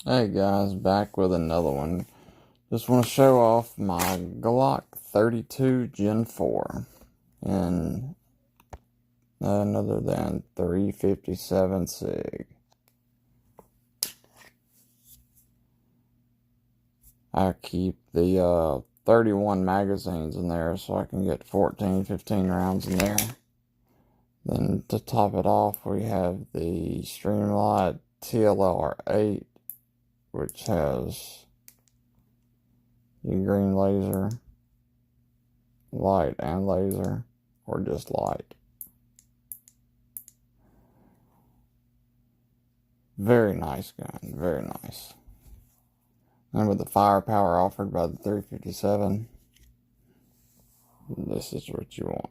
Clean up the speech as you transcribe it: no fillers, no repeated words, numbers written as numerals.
Hey guys, back with another one. Just want to show off my Glock 32 Gen 4 in none other than 357 SIG. I keep the 31 magazines in there so I can get 14, 15 rounds in there. Then to top it off, we have the Streamlight TLR8, which has your green laser, light and laser, or just light. Very nice gun, very nice. And with the firepower offered by the 357, this is what you want.